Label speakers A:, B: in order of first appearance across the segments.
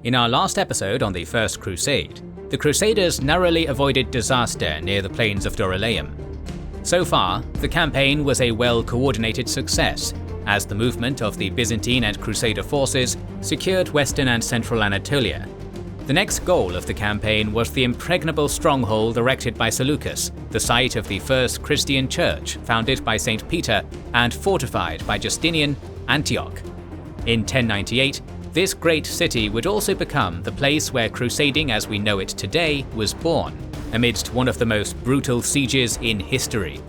A: In our last episode on the First Crusade, the Crusaders narrowly avoided disaster near the plains of Dorylaeum. So far, the campaign was a well-coordinated success, as the movement of the Byzantine and Crusader forces secured western and central Anatolia. The next goal of the campaign was the impregnable stronghold erected by Seleucus, the site of the first Christian church founded by St. Peter and fortified by Justinian, Antioch. In 1098, this great city would also become the place where crusading as we know it today was born, amidst one of the most brutal sieges in history.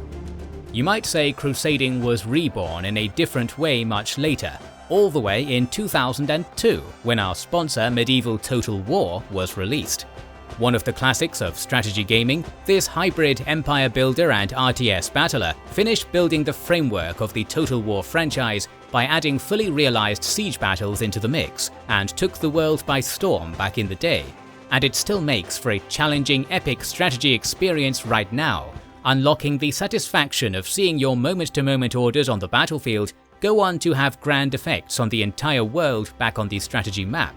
A: You might say crusading was reborn in a different way much later, all the way in 2002, when our sponsor Medieval Total War was released. One of the classics of strategy gaming, this hybrid empire builder and RTS battler finished building the framework of the Total War franchise by adding fully realized siege battles into the mix, and took the world by storm back in the day. And it still makes for a challenging epic strategy experience right now, unlocking the satisfaction of seeing your moment-to-moment orders on the battlefield go on to have grand effects on the entire world back on the strategy map.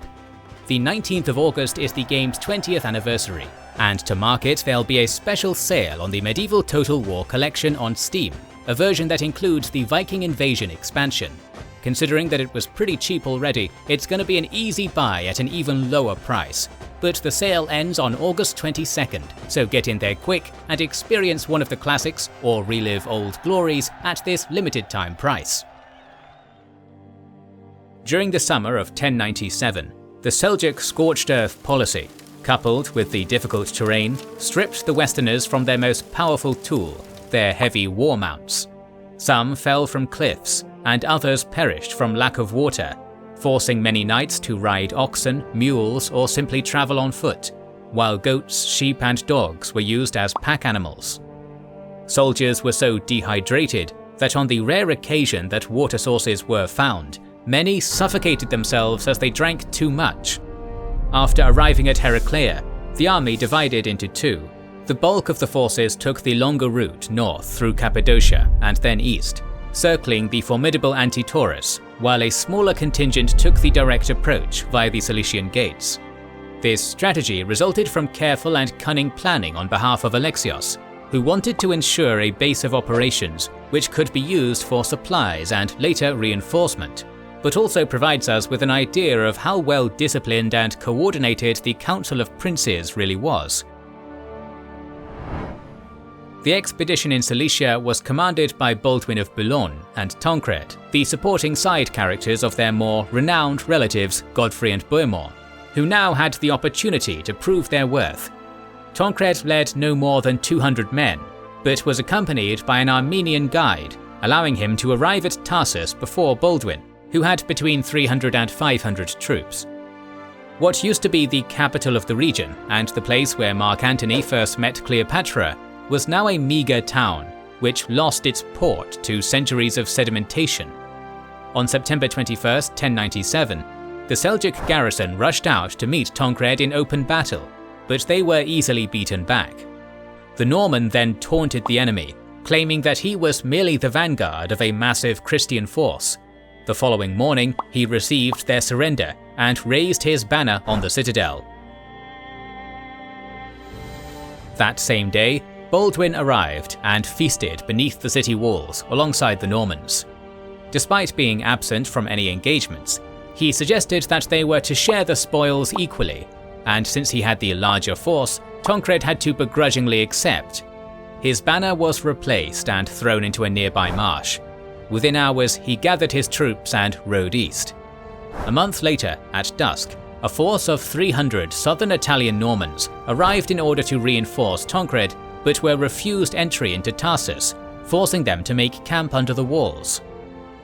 A: The 19th of August is the game's 20th anniversary, and to mark it there'll be a special sale on the Medieval Total War collection on Steam, a version that includes the Viking Invasion expansion. Considering that it was pretty cheap already, it's going to be an easy buy at an even lower price. But the sale ends on August 22nd, so get in there quick and experience one of the classics or relive old glories at this limited time price. During the summer of 1097, the Seljuk scorched earth policy, coupled with the difficult terrain, stripped the Westerners from their most powerful tool, their heavy war mounts. Some fell from cliffs, and others perished from lack of water, forcing many knights to ride oxen, mules, or simply travel on foot, while goats, sheep, and dogs were used as pack animals. Soldiers were so dehydrated that on the rare occasion that water sources were found, many suffocated themselves as they drank too much. After arriving at Heraclea, the army divided into two. The bulk of the forces took the longer route north through Cappadocia and then east, circling the formidable Anti-Taurus, while a smaller contingent took the direct approach via the Cilician gates. This strategy resulted from careful and cunning planning on behalf of Alexios, who wanted to ensure a base of operations which could be used for supplies and later reinforcement, but also provides us with an idea of how well disciplined and coordinated the Council of Princes really was. The expedition in Cilicia was commanded by Baldwin of Boulogne and Tancred, the supporting side characters of their more renowned relatives Godfrey and Bohemond, who now had the opportunity to prove their worth. Tancred led no more than 200 men, but was accompanied by an Armenian guide, allowing him to arrive at Tarsus before Baldwin, who had between 300 and 500 troops. What used to be the capital of the region and the place where Mark Antony first met Cleopatra was now a meagre town, which lost its port to centuries of sedimentation. On September 21, 1097, the Seljuk garrison rushed out to meet Tancred in open battle, but they were easily beaten back. The Norman then taunted the enemy, claiming that he was merely the vanguard of a massive Christian force. The following morning, he received their surrender and raised his banner on the citadel. That same day, Baldwin arrived and feasted beneath the city walls alongside the Normans. Despite being absent from any engagements, he suggested that they were to share the spoils equally, and since he had the larger force, Tancred had to begrudgingly accept. His banner was replaced and thrown into a nearby marsh. Within hours, he gathered his troops and rode east. A month later, at dusk, a force of 300 southern Italian Normans arrived in order to reinforce Tancred, but were refused entry into Tarsus, forcing them to make camp under the walls.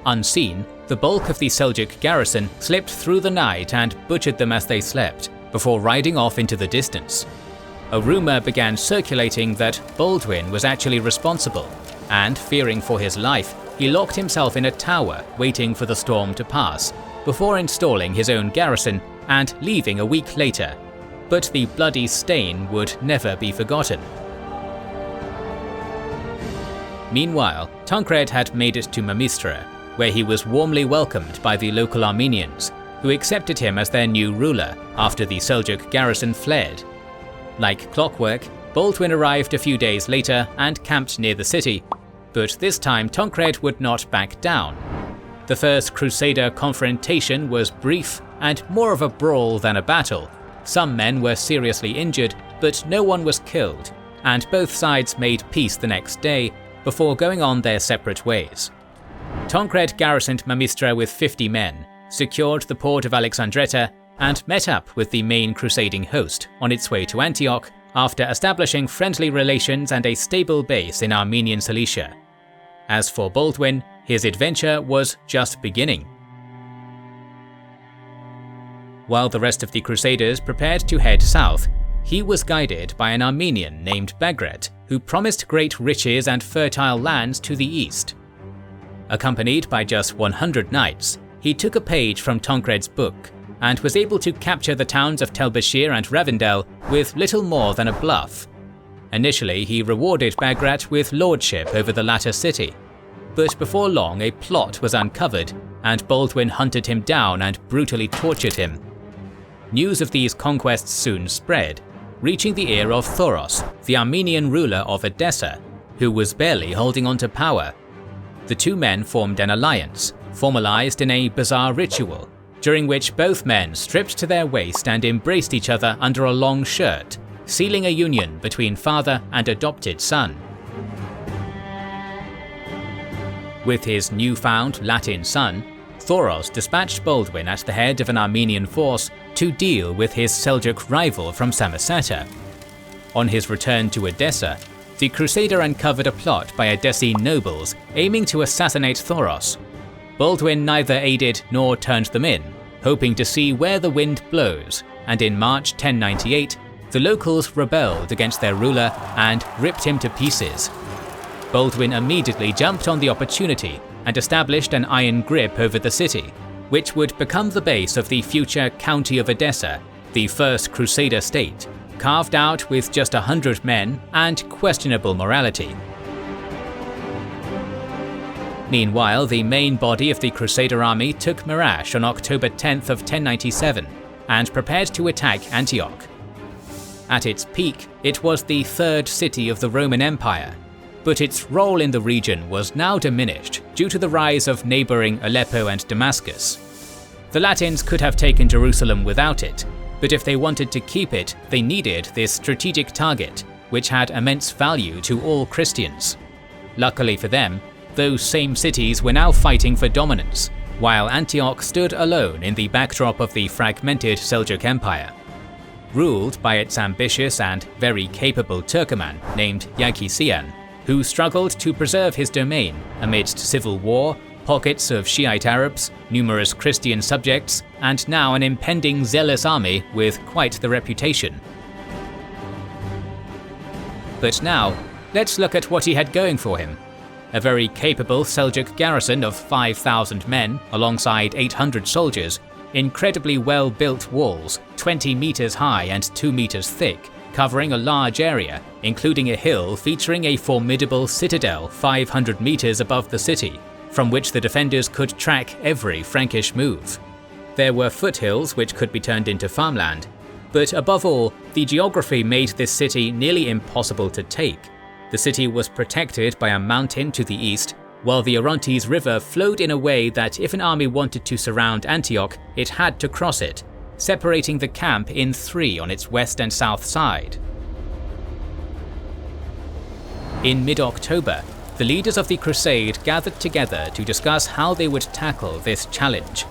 A: Unseen, the bulk of the Seljuk garrison slipped through the night and butchered them as they slept, before riding off into the distance. A rumor began circulating that Baldwin was actually responsible, and fearing for his life, he locked himself in a tower waiting for the storm to pass, before installing his own garrison and leaving a week later. But the bloody stain would never be forgotten. Meanwhile, Tancred had made it to Mamistra, where he was warmly welcomed by the local Armenians, who accepted him as their new ruler after the Seljuk garrison fled. Like clockwork, Baldwin arrived a few days later and camped near the city, but this time Tancred would not back down. The first Crusader confrontation was brief and more of a brawl than a battle. Some men were seriously injured, but no one was killed, and both sides made peace the next day before going on their separate ways. Tancred garrisoned Mamistra with 50 men, secured the port of Alexandretta, and met up with the main crusading host on its way to Antioch after establishing friendly relations and a stable base in Armenian Cilicia. As for Baldwin, his adventure was just beginning. While the rest of the Crusaders prepared to head south, he was guided by an Armenian named Bagrat, who promised great riches and fertile lands to the east. Accompanied by just 100 knights, he took a page from Tancred's book and was able to capture the towns of Tel Bashir and Ravindel with little more than a bluff. Initially, he rewarded Bagrat with lordship over the latter city, but before long a plot was uncovered and Baldwin hunted him down and brutally tortured him. News of these conquests soon spread, reaching the ear of Thoros, the Armenian ruler of Edessa, who was barely holding on to power. The two men formed an alliance, formalized in a bizarre ritual, during which both men stripped to their waist and embraced each other under a long shirt, sealing a union between father and adopted son. With his newfound Latin son, Thoros dispatched Baldwin at the head of an Armenian force to deal with his Seljuk rival from Samosata. On his return to Edessa, the Crusader uncovered a plot by Edessene nobles aiming to assassinate Thoros. Baldwin neither aided nor turned them in, hoping to see where the wind blows, and in March 1098, the locals rebelled against their ruler and ripped him to pieces. Baldwin immediately jumped on the opportunity and established an iron grip over the city, which would become the base of the future County of Edessa, the first Crusader state, carved out with just 100 men and questionable morality. Meanwhile, the main body of the Crusader army took Marash on October 10th of 1097 and prepared to attack Antioch. At its peak, it was the third city of the Roman Empire, but its role in the region was now diminished due to the rise of neighboring Aleppo and Damascus. The Latins could have taken Jerusalem without it, but if they wanted to keep it, they needed this strategic target, which had immense value to all Christians. Luckily for them, those same cities were now fighting for dominance, while Antioch stood alone in the backdrop of the fragmented Seljuk Empire. Ruled by its ambitious and very capable Turkoman named Yankisian, who struggled to preserve his domain amidst civil war, pockets of Shiite Arabs, numerous Christian subjects, and now an impending zealous army with quite the reputation. But now, let's look at what he had going for him. A very capable Seljuk garrison of 5,000 men alongside 800 soldiers, incredibly well-built walls 20 meters high and 2 meters thick, covering a large area, including a hill featuring a formidable citadel 500 meters above the city, from which the defenders could track every Frankish move. There were foothills which could be turned into farmland, but above all, the geography made this city nearly impossible to take. The city was protected by a mountain to the east, while the Orontes River flowed in a way that if an army wanted to surround Antioch, it had to cross it, separating the camp in 3 on its west and south side. In mid-October, the leaders of the Crusade gathered together to discuss how they would tackle this challenge.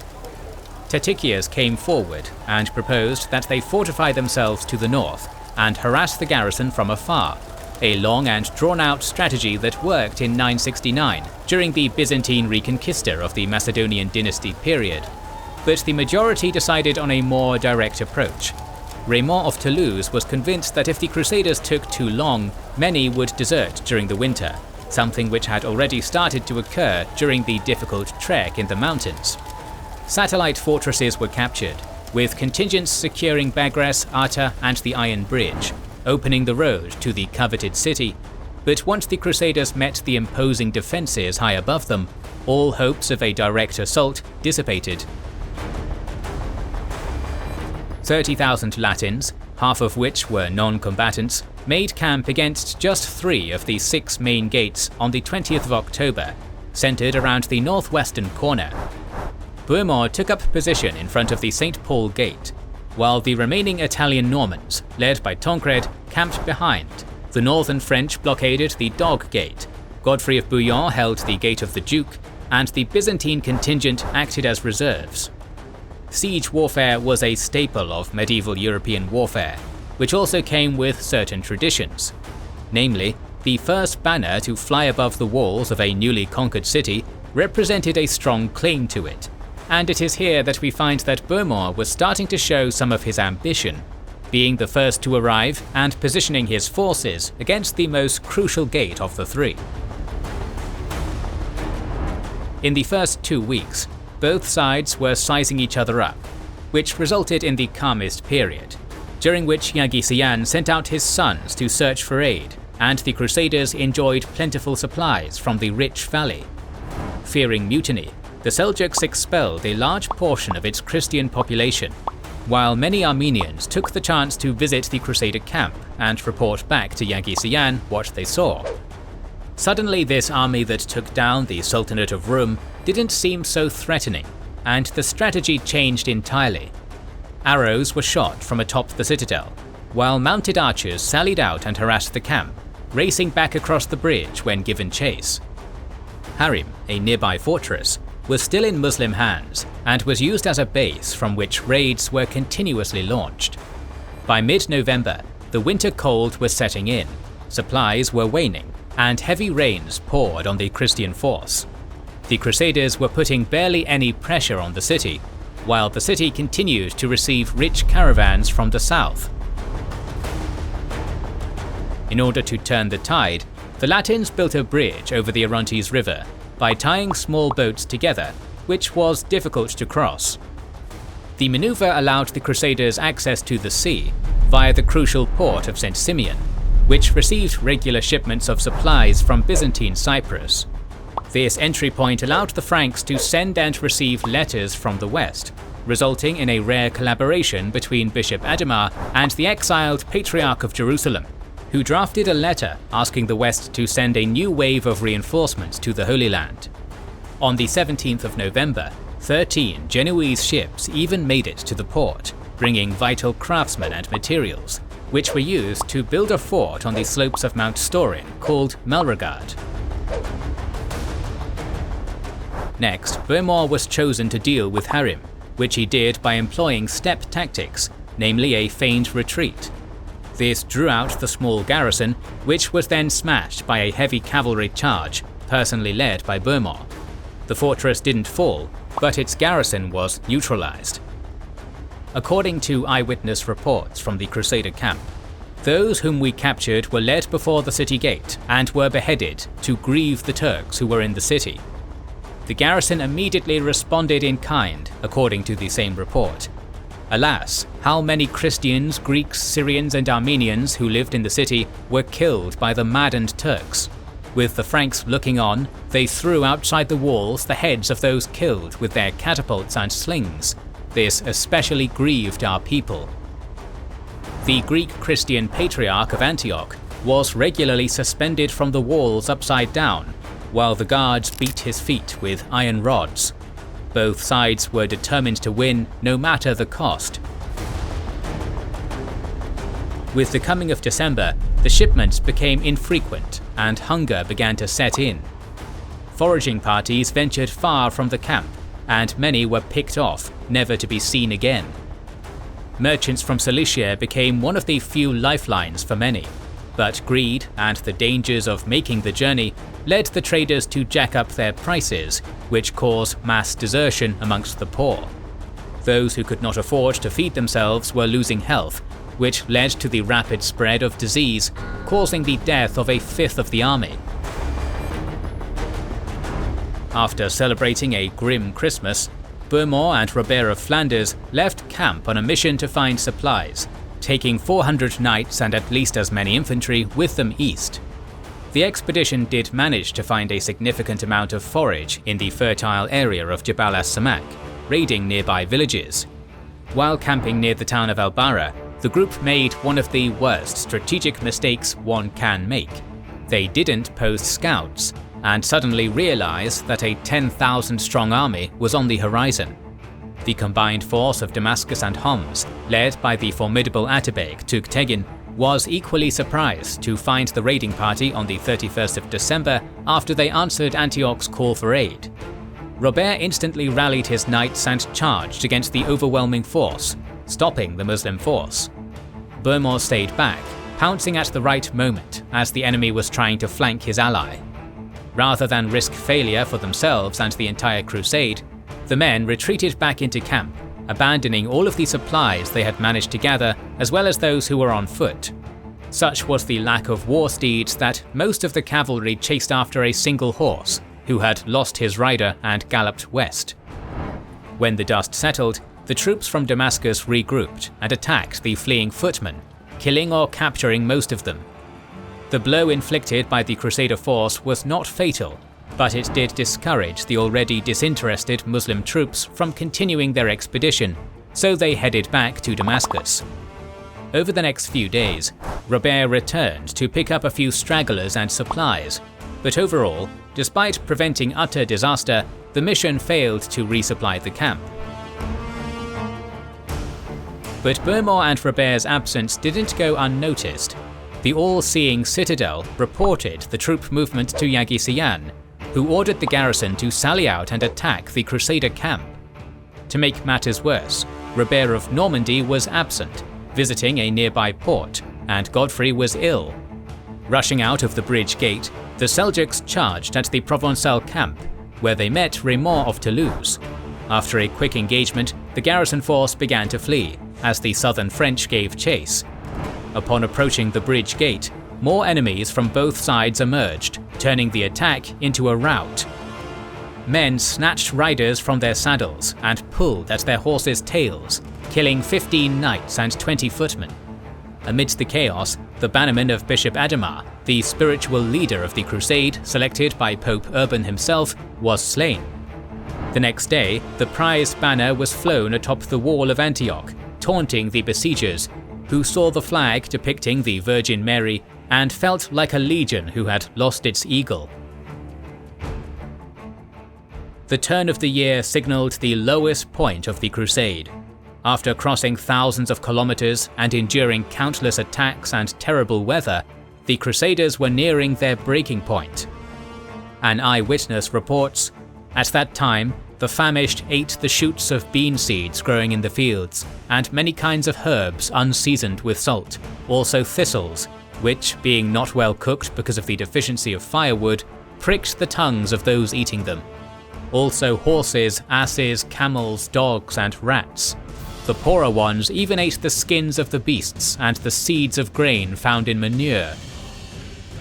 A: Tatikias came forward and proposed that they fortify themselves to the north and harass the garrison from afar, a long and drawn-out strategy that worked in 969 during the Byzantine Reconquista of the Macedonian dynasty period. But the majority decided on a more direct approach. Raymond of Toulouse was convinced that if the Crusaders took too long, many would desert during the winter, something which had already started to occur during the difficult trek in the mountains. Satellite fortresses were captured, with contingents securing Bagras, Arta, and the Iron Bridge, opening the road to the coveted city. But once the Crusaders met the imposing defences high above them, all hopes of a direct assault dissipated. 30,000 Latins, half of which were non-combatants, made camp against just 3 of the 6 main gates on the 20th of October, centered around the northwestern corner. Bohemond took up position in front of the St. Paul Gate, while the remaining Italian Normans, led by Tancred, camped behind. The northern French blockaded the Dog Gate, Godfrey of Bouillon held the Gate of the Duke, and the Byzantine contingent acted as reserves. Siege warfare was a staple of medieval European warfare, which also came with certain traditions. Namely, the first banner to fly above the walls of a newly conquered city represented a strong claim to it, and it is here that we find that Bohemond was starting to show some of his ambition, being the first to arrive and positioning his forces against the most crucial gate of the 3. In the first 2 weeks, both sides were sizing each other up, which resulted in the calmest period, during which Yaghi sent out his sons to search for aid, and the Crusaders enjoyed plentiful supplies from the rich valley. Fearing mutiny, the Seljuks expelled a large portion of its Christian population, while many Armenians took the chance to visit the Crusader camp and report back to Yaghi what they saw. Suddenly, this army that took down the Sultanate of Rum didn't seem so threatening, and the strategy changed entirely. Arrows were shot from atop the citadel, while mounted archers sallied out and harassed the camp, racing back across the bridge when given chase. Harim, a nearby fortress, was still in Muslim hands and was used as a base from which raids were continuously launched. By mid-November, the winter cold was setting in, supplies were waning, and heavy rains poured on the Christian force. The Crusaders were putting barely any pressure on the city, while the city continued to receive rich caravans from the south. In order to turn the tide, the Latins built a bridge over the Orontes River by tying small boats together, which was difficult to cross. The maneuver allowed the Crusaders access to the sea via the crucial port of St. Simeon, which received regular shipments of supplies from Byzantine Cyprus. This entry point allowed the Franks to send and receive letters from the west, resulting in a rare collaboration between Bishop Adhemar and the exiled Patriarch of Jerusalem, who drafted a letter asking the West to send a new wave of reinforcements to the Holy Land. On the 17th of November, 13 Genoese ships even made it to the port, bringing vital craftsmen and materials, which were used to build a fort on the slopes of Mount Storin called Malregard. Next, Bohemond was chosen to deal with Harim, which he did by employing step tactics, namely a feigned retreat. This drew out the small garrison, which was then smashed by a heavy cavalry charge, personally led by Bohemond. The fortress didn't fall, but its garrison was neutralized. According to eyewitness reports from the Crusader camp, those whom we captured were led before the city gate and were beheaded to grieve the Turks who were in the city. The garrison immediately responded in kind, according to the same report. Alas, how many Christians, Greeks, Syrians and Armenians who lived in the city were killed by the maddened Turks. With the Franks looking on, they threw outside the walls the heads of those killed with their catapults and slings. This especially grieved our people. The Greek Christian Patriarch of Antioch was regularly suspended from the walls upside down, while the guards beat his feet with iron rods. Both sides were determined to win, no matter the cost. With the coming of December, the shipments became infrequent and hunger began to set in. Foraging parties ventured far from the camp, and many were picked off, never to be seen again. Merchants from Cilicia became one of the few lifelines for many, but greed and the dangers of making the journey led the traders to jack up their prices, which caused mass desertion amongst the poor. Those who could not afford to feed themselves were losing health, which led to the rapid spread of disease, causing the death of a fifth of the army. After celebrating a grim Christmas, Bohemond and Robert of Flanders left camp on a mission to find supplies, taking 400 knights and at least as many infantry with them east. The expedition did manage to find a significant amount of forage in the fertile area of Jabal as-Samak, raiding nearby villages. While camping near the town of Albara, the group made one of the worst strategic mistakes one can make. They didn't post scouts, and suddenly realized that a 10,000-strong army was on the horizon. The combined force of Damascus and Homs, led by the formidable Atabeg Tugtegin, was equally surprised to find the raiding party on the 31st of December after they answered Antioch's call for aid. Robert instantly rallied his knights and charged against the overwhelming force, stopping the Muslim force. Bohemond stayed back, pouncing at the right moment as the enemy was trying to flank his ally. Rather than risk failure for themselves and the entire crusade, the men retreated back into camp, abandoning all of the supplies they had managed to gather as well as those who were on foot. Such was the lack of war steeds that most of the cavalry chased after a single horse, who had lost his rider and galloped west. When the dust settled, the troops from Damascus regrouped and attacked the fleeing footmen, killing or capturing most of them. The blow inflicted by the Crusader force was not fatal, but it did discourage the already disinterested Muslim troops from continuing their expedition, so they headed back to Damascus. Over the next few days, Robert returned to pick up a few stragglers and supplies, but overall, despite preventing utter disaster, the mission failed to resupply the camp. But Bohemond and Robert's absence didn't go unnoticed. The all-seeing citadel reported the troop movement to Yaghi-Siyan, who ordered the garrison to sally out and attack the Crusader camp. To make matters worse, Robert of Normandy was absent, visiting a nearby port, and Godfrey was ill. Rushing out of the bridge gate, the Seljuks charged at the Provençal camp, where they met Raymond of Toulouse. After a quick engagement, the garrison force began to flee, as the southern French gave chase. Upon approaching the bridge gate, more enemies from both sides emerged, turning the attack into a rout. Men snatched riders from their saddles and pulled at their horses' tails, killing 15 knights and 20 footmen. Amidst the chaos, the bannerman of Bishop Adhemar, the spiritual leader of the crusade selected by Pope Urban himself, was slain. The next day, the prized banner was flown atop the wall of Antioch, taunting the besiegers, who saw the flag depicting the Virgin Mary and felt like a legion who had lost its eagle. The turn of the year signalled the lowest point of the crusade. After crossing thousands of kilometers and enduring countless attacks and terrible weather, the Crusaders were nearing their breaking point. An eyewitness reports, "At that time, the famished ate the shoots of bean seeds growing in the fields, and many kinds of herbs unseasoned with salt, also thistles, which, being not well cooked because of the deficiency of firewood, pricked the tongues of those eating them. Also horses, asses, camels, dogs, and rats. The poorer ones even ate the skins of the beasts and the seeds of grain found in manure."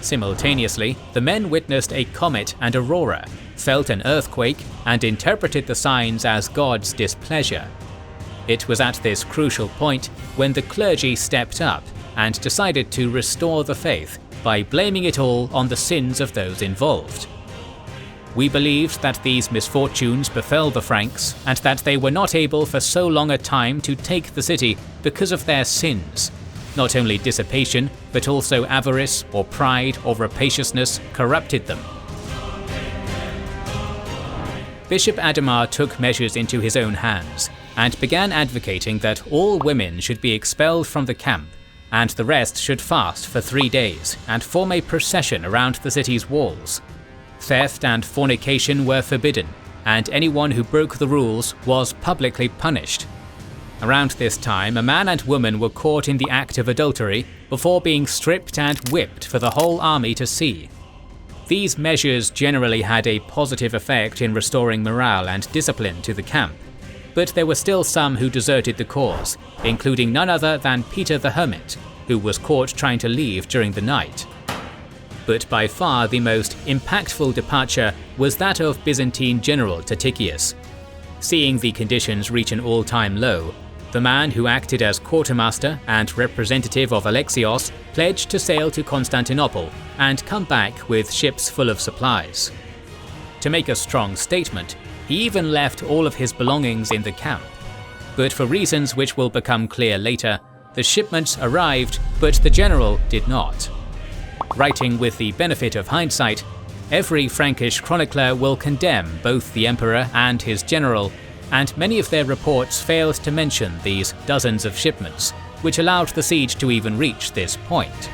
A: Simultaneously, the men witnessed a comet and aurora, felt an earthquake, and interpreted the signs as God's displeasure. It was at this crucial point when the clergy stepped up and decided to restore the faith by blaming it all on the sins of those involved. "We believed that these misfortunes befell the Franks, and that they were not able for so long a time to take the city because of their sins. Not only dissipation, but also avarice or pride or rapaciousness corrupted them." Bishop Adhemar took measures into his own hands, and began advocating that all women should be expelled from the camp, and the rest should fast for 3 days and form a procession around the city's walls. Theft and fornication were forbidden, and anyone who broke the rules was publicly punished. Around this time, a man and woman were caught in the act of adultery before being stripped and whipped for the whole army to see. These measures generally had a positive effect in restoring morale and discipline to the camp, but there were still some who deserted the cause, including none other than Peter the Hermit, who was caught trying to leave during the night. But by far the most impactful departure was that of Byzantine general Tatikius. Seeing the conditions reach an all-time low, the man who acted as quartermaster and representative of Alexios pledged to sail to Constantinople and come back with ships full of supplies. To make a strong statement, he even left all of his belongings in the camp. but for reasons which will become clear later, the shipments arrived, but the general did not. Writing with the benefit of hindsight, every Frankish chronicler will condemn both the emperor and his general, and many of their reports failed to mention these dozens of shipments, which allowed the siege to even reach this point.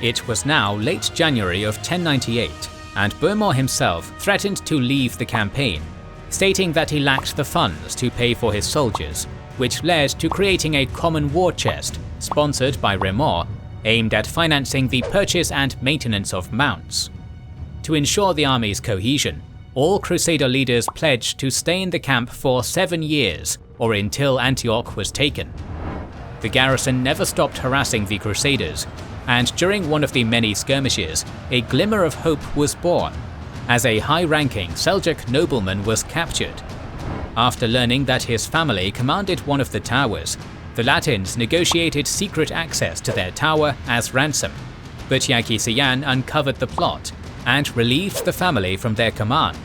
A: It was now late January of 1098, and Bohemond himself threatened to leave the campaign, stating that he lacked the funds to pay for his soldiers, which led to creating a common war chest, sponsored by Raymond, aimed at financing the purchase and maintenance of mounts. To ensure the army's cohesion, all Crusader leaders pledged to stay in the camp for 7 years, or until Antioch was taken. The garrison never stopped harassing the Crusaders, and during one of the many skirmishes, a glimmer of hope was born, as a high-ranking Seljuk nobleman was captured. After learning that his family commanded one of the towers, the Latins negotiated secret access to their tower as ransom, but Yakisayan uncovered the plot and relieved the family from their command.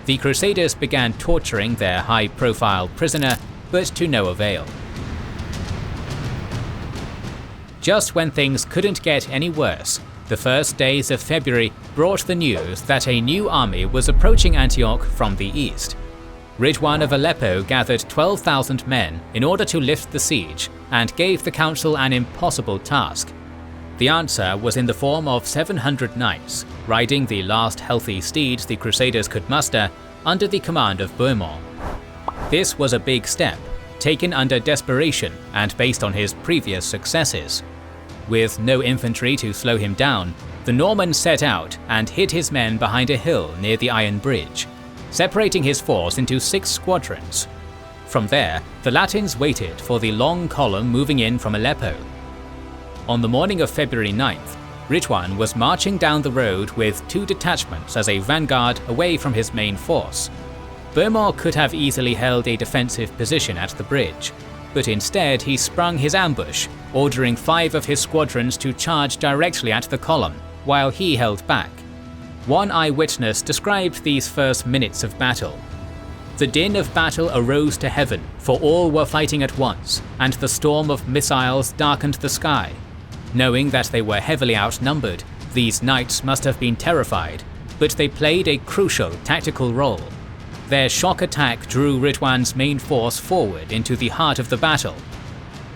A: The Crusaders began torturing their high-profile prisoner, but to no avail. Just when things couldn't get any worse, the first days of February brought the news that a new army was approaching Antioch from the east. Ridwan of Aleppo gathered 12,000 men in order to lift the siege and gave the council an impossible task. The answer was in the form of 700 knights, riding the last healthy steeds the Crusaders could muster under the command of Bohemond. This was a big step, taken under desperation and based on his previous successes. With no infantry to slow him down, the Norman set out and hid his men behind a hill near the Iron Bridge, separating his force into 6 squadrons. From there, the Latins waited for the long column moving in from Aleppo. On the morning of February 9th, Ridwan was marching down the road with 2 detachments as a vanguard away from his main force. Bohemond could have easily held a defensive position at the bridge, but instead he sprung his ambush, ordering 5 of his squadrons to charge directly at the column, while he held back. One eyewitness described these first minutes of battle. The din of battle arose to heaven, for all were fighting at once, and the storm of missiles darkened the sky. Knowing that they were heavily outnumbered, these knights must have been terrified, but they played a crucial tactical role. Their shock attack drew Ridwan's main force forward into the heart of the battle.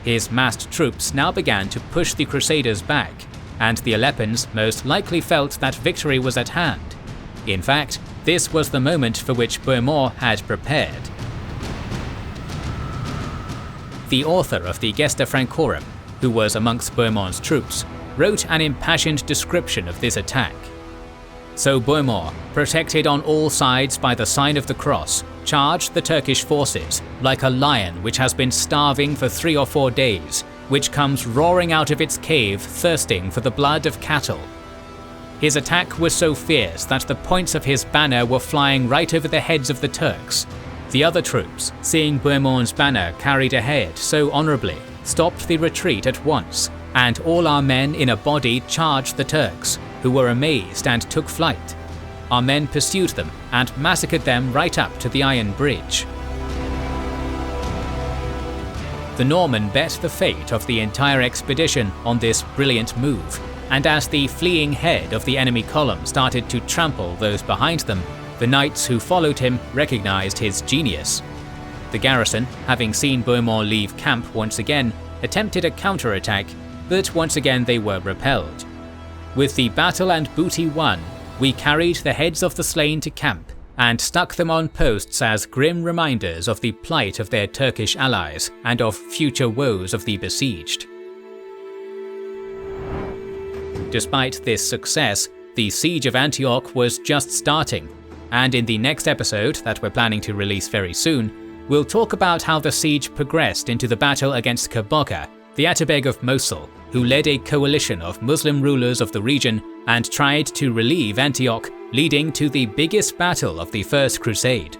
A: His massed troops now began to push the Crusaders back, and the Aleppans most likely felt that victory was at hand. In fact, this was the moment for which Bohemond had prepared. The author of the Gesta Francorum, who was amongst Bohemond's troops, wrote an impassioned description of this attack. So Bohemond, protected on all sides by the sign of the cross, charged the Turkish forces like a lion which has been starving for 3 or 4 days, which comes roaring out of its cave thirsting for the blood of cattle. His attack was so fierce that the points of his banner were flying right over the heads of the Turks. The other troops, seeing Bohemond's banner carried ahead so honourably, stopped the retreat at once, and all our men in a body charged the Turks, who were amazed and took flight. Our men pursued them and massacred them right up to the Iron Bridge. The Norman bet the fate of the entire expedition on this brilliant move, and as the fleeing head of the enemy column started to trample those behind them, the knights who followed him recognized his genius. The garrison, having seen Bohemond leave camp once again, attempted a counterattack, but once again they were repelled. With the battle and booty won, we carried the heads of the slain to camp and stuck them on posts as grim reminders of the plight of their Turkish allies and of future woes of the besieged. Despite this success, the siege of Antioch was just starting, and in the next episode that we're planning to release very soon, we'll talk about how the siege progressed into the battle against Kaboka, the Atabeg of Mosul, who led a coalition of Muslim rulers of the region and tried to relieve Antioch, leading to the biggest battle of the First Crusade.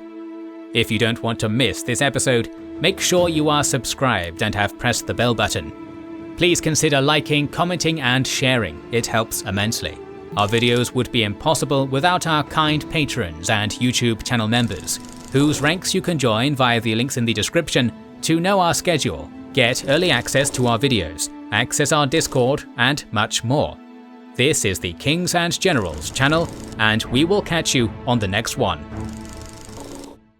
A: If you don't want to miss this episode, make sure you are subscribed and have pressed the bell button. Please consider liking, commenting and sharing, it helps immensely. Our videos would be impossible without our kind patrons and YouTube channel members. whose ranks you can join via the links in the description to know our schedule, get early access to our videos, access our Discord, and much more. This is the Kings and Generals channel, and we will catch you on the next one.